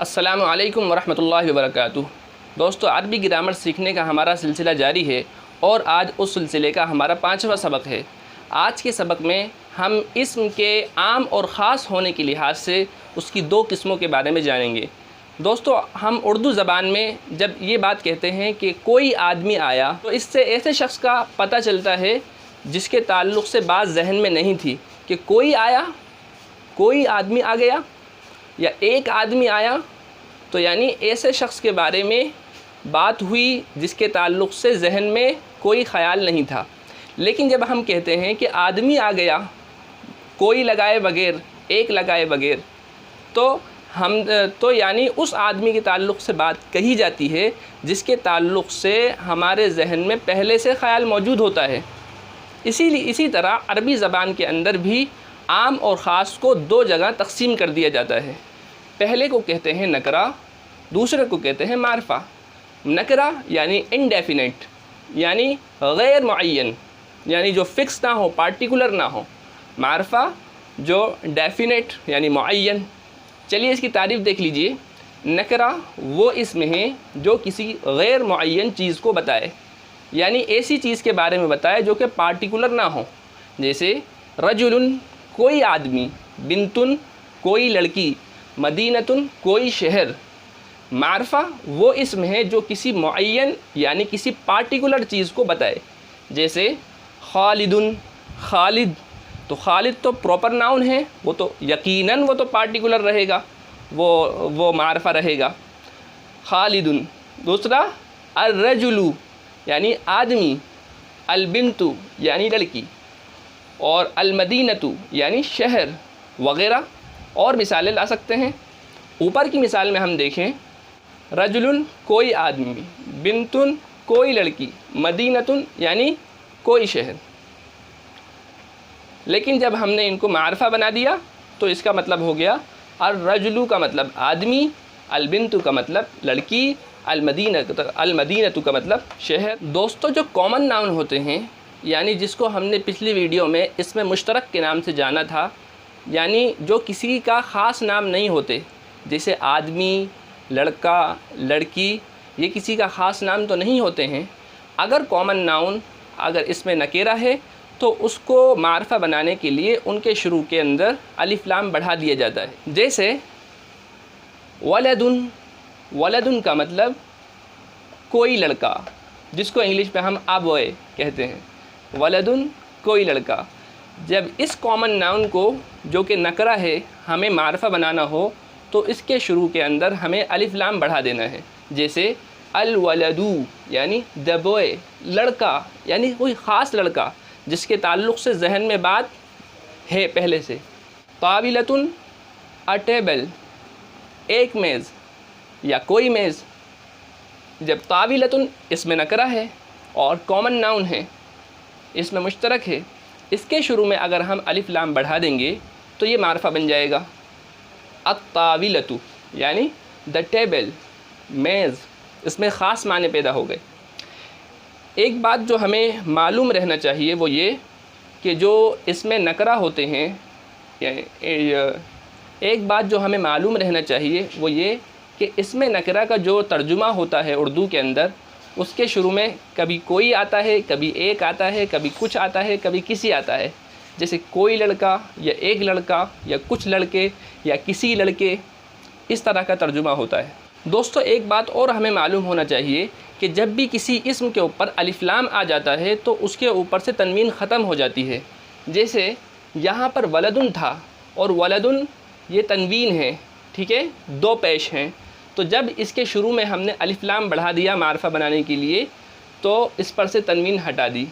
अस्सलामु अलैकुम वरहमतुल्लाहि वबरकातुहू। दोस्तों, अरबी ग्रामर सीखने का हमारा सिलसिला जारी है और आज उस सिलसिले का हमारा 5वां सबक है। आज के सबक में हम इस्म के आम और ख़ास होने के लिहाज से उसकी 2 किस्मों के बारे में जानेंगे। दोस्तों, हम उर्दू ज़बान में जब ये बात कहते हैं कि कोई आदमी आया, तो इससे ऐसे शख्स का पता चलता है जिसके ताल्लुक़ से बात जहन में नहीं थी कि कोई आया, कोई आदमी आ गया या एक आदमी आया, तो यानी ऐसे शख्स के बारे में बात हुई जिसके ताल्लुक़ से जहन में कोई ख़याल नहीं था। लेकिन जब हम कहते हैं कि आदमी आ गया कोई लगाए बगैर, एक लगाए बगैर, तो यानी उस आदमी के ताल्लुक़ से बात कही जाती है जिसके ताल्लुक़ से हमारे जहन में पहले से ख़याल मौजूद होता है। इसी तरह अरबी ज़बान के अंदर भी आम और ख़ास को 2 जगह तकसीम कर दिया जाता है। पहले को कहते हैं नकरा, दूसरे को कहते हैं मारफ़ा। नकरा यानी इनडेफिनेट, यानी गैर मुअय्यन, यानी जो फ़िक्स ना हो, पार्टिकुलर ना हो। मारफ़ा जो डेफिनेट यानी मुअय्यन। चलिए इसकी तारीफ़ देख लीजिए। नकरा वो इसम है जो किसी गैर मुअय्यन चीज़ को बताए, यानी ऐसी चीज़ के बारे में बताए जो कि पार्टिकुलर ना हो। जैसे रजुलुन कोई आदमी, बिंतुन कोई लड़की, मदीनतुन कोई शहर। मारफ़ा वो इसम है जो किसी मुअय्यन यानी किसी पार्टिकुलर चीज़ को बताए। जैसे खालिदुन, खालिद, तो खालिद तो प्रॉपर नाउन है, वो तो यकीनन वो तो पार्टिकुलर रहेगा, वो मारफ़ा रहेगा। खालिदुन। दूसरा अर्रजुलु यानी आदमी, अलबिंतु यानी लड़की, और अलमदीनतु यानी शहर वग़ैरह और मिसालें ला सकते हैं। ऊपर की मिसाल में हम देखें, रजुलुन कोई आदमी, बिंतुन कोई लड़की, मदीनतुन यानी कोई शहर। लेकिन जब हमने इनको मारफ़ा बना दिया तो इसका मतलब हो गया अर्रजुलु का मतलब आदमी, अलबिंतु का मतलब लड़की, अलमदीनतु का मतलब शहर। दोस्तों, जो कॉमन नाउन होते हैं, यानी जिसको हमने पिछली वीडियो में इसमें मुश्तरक के नाम से जाना था, यानी जो किसी का ख़ास नाम नहीं होते, जैसे आदमी, लड़का, लड़की, ये किसी का ख़ास नाम तो नहीं होते हैं। अगर कॉमन नाउन अगर इसमें नकेरा है तो उसको मारफ़ा बनाने के लिए उनके शुरू के अंदर अलिफ लाम बढ़ा दिया जाता है। जैसे वलदुन, वलदुन का मतलब कोई लड़का, जिसको इंग्लिश में हम आ बॉय कहते हैं। वलदुन कोई लड़का। जब इस कॉमन नाउन को जो कि नकरा है हमें मारफ़ा बनाना हो तो इसके शुरू के अंदर हमें अलिफ लाम बढ़ा देना है। जैसे अल वलदू यानी द बॉय, लड़का यानी कोई ख़ास लड़का जिसके ताल्लुक़ से जहन में बात है पहले से। ताविलतुन अ टेबल, एक मेज़ या कोई मेज़। जब ताविलतुन इसमें नकरा है और कॉमन नाउन है, इसमें मुश्तरक है, इसके शुरू में अगर हम अलिफ लाम बढ़ा देंगे तो ये मारफ़ा बन जाएगा। अत्ताविलतु यानी द टेबल, मेज़, इसमें ख़ास माने पैदा हो गए। एक बात जो हमें मालूम रहना चाहिए वो ये कि जो इसमें नकरा होते हैं, एक बात जो हमें मालूम रहना चाहिए वो ये कि इसमें नकरा का जो तर्जुमा होता है उर्दू के अंदर, उसके शुरू में कभी कोई आता है, कभी एक आता है, कभी कुछ आता है, कभी किसी आता है। जैसे कोई लड़का या एक लड़का या कुछ लड़के या किसी लड़के, इस तरह का तर्जुमा होता है। दोस्तों, एक बात और हमें मालूम होना चाहिए कि जब भी किसी इस्म के ऊपर अलिफ लाम आ जाता है तो उसके ऊपर से तनवीन ख़त्म हो जाती है। जैसे यहाँ पर वलदुन था और वलदुन ये तनवीन है, ठीक है, 2 पेश हैं। तो जब इसके शुरू में हमने अलिफ लाम बढ़ा दिया मारफ़ा बनाने के लिए तो इस पर से तनवीन हटा दी।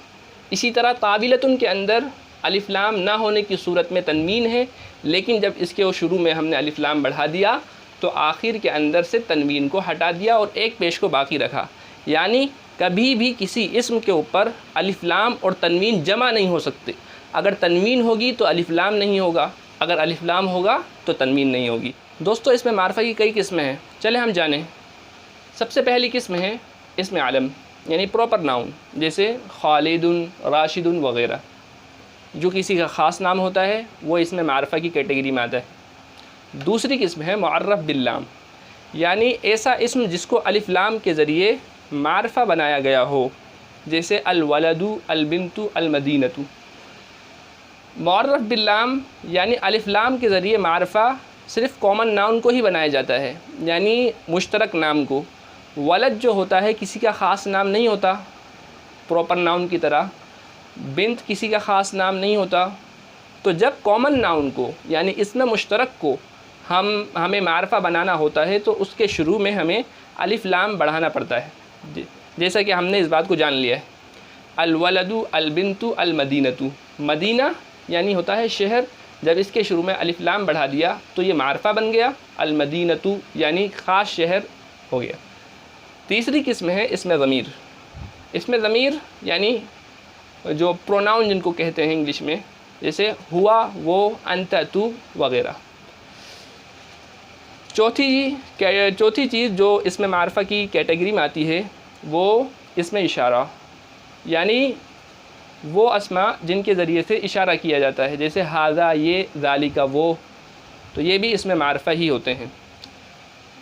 इसी तरह ताविलतुन के अंदर अलिफ लाम ना होने की सूरत में तनवीन है, लेकिन जब इसके शुरू में हमने अलिफ लाम बढ़ा दिया तो आखिर के अंदर से तनवीन को हटा दिया और एक पेश को बाकी रखा। यानी कभी भी किसी इस्म के ऊपर अलिफ लाम और तनवीन जमा नहीं हो सकते। अगर तनवीन होगी तो अलिफ लाम नहीं होगा, अगर अलिफ लाम होगा तो तनवीन नहीं होगी। दोस्तों इसमें मार्फा की कई किस्में हैं, चले हम जानें। सबसे पहली किस्म है इसमें आलम यानी प्रॉपर नाउन, जैसे खालिदुन, राशिदुन वग़ैरह, जो किसी का ख़ास नाम होता है वो इसमें मार्फा की कैटेगरी में आता है। दूसरी किस्म है मुअर्रफ बिल्लाम, यानी ऐसा इस्म जिसको अलिफ लाम के ज़रिए मार्फा बनाया गया हो, जैसे अल वलदु, अल बिन्तु, अल मदीनतु। मुअर्रफ बिल्लाम यानी अलिफ लाम के ज़रिए मार्फा सिर्फ़ कॉमन नाउन को ही बनाया जाता है, यानी मुश्तरक नाम को। वलद जो होता है किसी का ख़ास नाम नहीं होता प्रॉपर नाउन की तरह, बिन्त किसी का ख़ास नाम नहीं होता। तो जब कॉमन नाउन को यानी इसमें मुश्तरक को हमें मार्फा बनाना होता है तो उसके शुरू में हमें अलिफ लाम बढ़ाना पड़ता है, जैसा कि हमने इस बात को जान लिया है। अल वलदु, अल बिन्तु, अल मदीनतु। मदीना यानी होता है शहर, जब इसके शुरू में अलिफ लाम बढ़ा दिया तो ये मार्फा बन गया। अल मदीनतु यानी ख़ास शहर हो गया। तीसरी किस्म है इसमें ज़मीर। इसमें ज़मीर यानी जो प्रोनाउन जिनको कहते हैं इंग्लिश में, जैसे हुआ, वो, अंत, तू वग़ैरह। चौथी चीज़ जो इसमें मार्फा की कैटेगरी में आती है वो इसमें इशारा, यानी वो अस्मा जिनके ज़रिए से इशारा किया जाता है, जैसे हाज़ा ये, ज़ालिका वो, तो ये भी इसमें मार्फा ही होते हैं।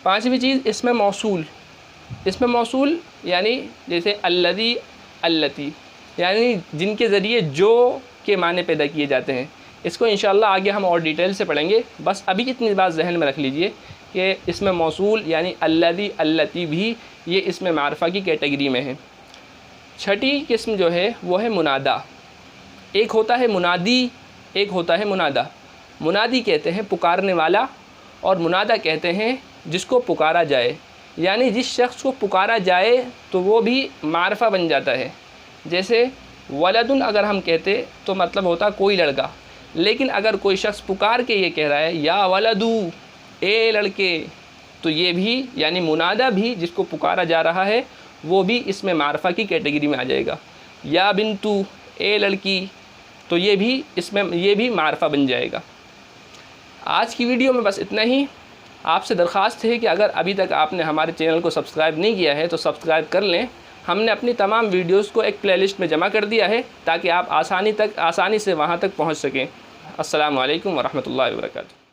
पांचवी चीज़ इसमें मौसूल। इसमें मौसूल यानी जैसे अल्लज़ी, अल्लती, यानी जिनके ज़रिए जो के माने पैदा किए जाते हैं। इसको इंशाअल्लाह आगे हम और डिटेल से पढ़ेंगे, बस अभी इतनी बात जहन में रख लीजिए कि इसमें मौसूल यानी अल्लज़ी, अल्लती भी ये इसमें मार्फा की कैटेगरी में है। छठी किस्म जो है वो है मुनादा। एक होता है मुनादी, एक होता है मुनादा। मुनादी कहते हैं पुकारने वाला, और मुनादा कहते हैं जिसको पुकारा जाए, यानी जिस शख्स को पुकारा जाए तो वो भी मार्फा बन जाता है। जैसे वलदुन अगर हम कहते तो मतलब होता कोई लड़का, लेकिन अगर कोई शख्स पुकार के ये कह रहा है या वलदू, ए लड़के, तो ये भी यानी मुनादा भी जिसको पुकारा जा रहा है वो भी इसमें मार्फा की कैटेगरी में आ जाएगा। या बिन्तु, ए लड़की, तो ये भी मार्फा बन जाएगा। आज की वीडियो में बस इतना ही। आपसे दरख्वास्त है कि अगर अभी तक आपने हमारे चैनल को सब्सक्राइब नहीं किया है तो सब्सक्राइब कर लें। हमने अपनी तमाम वीडियोस को एक प्लेलिस्ट में जमा कर दिया है ताकि आप आसानी से वहाँ तक पहुँच सकें। अस्सलामु अलैकुम वरहमतुल्लाहि वबरकातुहू।